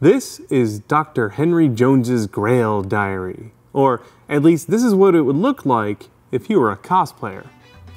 This is Dr. Henry Jones's Grail Diary, or at least this is what it would look like if you were a cosplayer.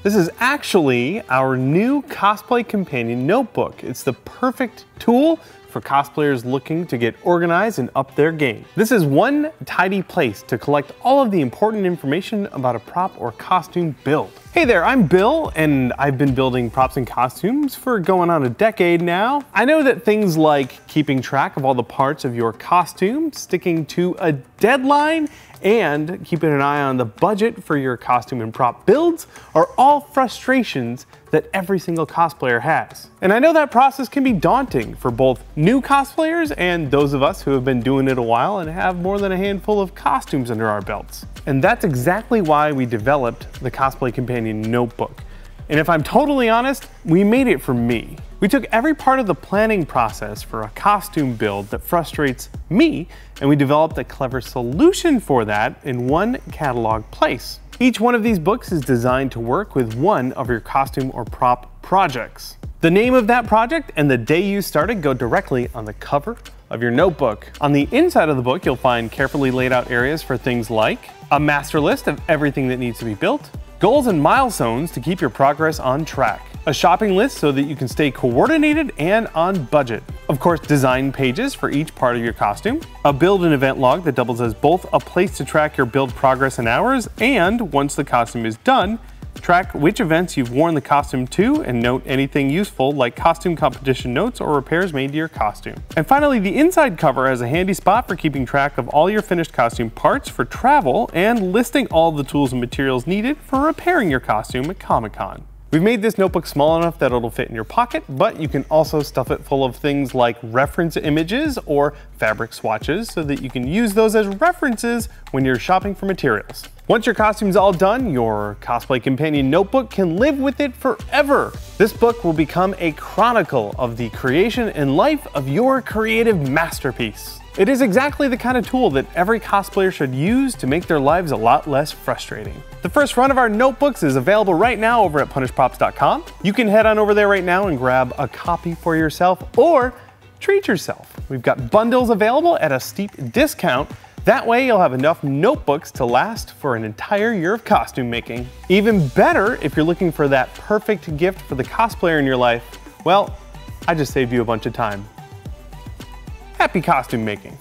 This is actually our new Cosplay Companion Notebook. It's the perfect tool for cosplayers looking to get organized and up their game. This is one tidy place to collect all of the important information about a prop or costume build. Hey there, I'm Bill, and I've been building props and costumes for going on a decade now. I know that things like keeping track of all the parts of your costume, sticking to a deadline, and keeping an eye on the budget for your costume and prop builds are all frustrations that every single cosplayer has. And I know that process can be daunting for both new cosplayers and those of us who have been doing it a while and have more than a handful of costumes under our belts. And that's exactly why we developed the Cosplay Companion Notebook. And if I'm totally honest, we made it for me. We took every part of the planning process for a costume build that frustrates me, and we developed a clever solution for that in one catalog place. Each one of these books is designed to work with one of your costume or prop projects. The name of that project and the day you started go directly on the cover of your notebook. On the inside of the book, you'll find carefully laid out areas for things like a master list of everything that needs to be built, goals and milestones to keep your progress on track, a shopping list so that you can stay coordinated and on budget, of course design pages for each part of your costume, a build and event log that doubles as both a place to track your build progress and hours, and once the costume is done, track which events you've worn the costume to and note anything useful like costume competition notes or repairs made to your costume. And finally, the inside cover has a handy spot for keeping track of all your finished costume parts for travel and listing all the tools and materials needed for repairing your costume at Comic-Con. We've made this notebook small enough that it'll fit in your pocket, but you can also stuff it full of things like reference images or fabric swatches so that you can use those as references when you're shopping for materials. Once your costume's all done, your Cosplay Companion Notebook can live with it forever. This book will become a chronicle of the creation and life of your creative masterpiece. It is exactly the kind of tool that every cosplayer should use to make their lives a lot less frustrating. The first run of our notebooks is available right now over at punishprops.com. You can head on over there right now and grab a copy for yourself or treat yourself. We've got bundles available at a steep discount. That way you'll have enough notebooks to last for an entire year of costume making. Even better, if you're looking for that perfect gift for the cosplayer in your life, well, I just saved you a bunch of time. Happy costume making!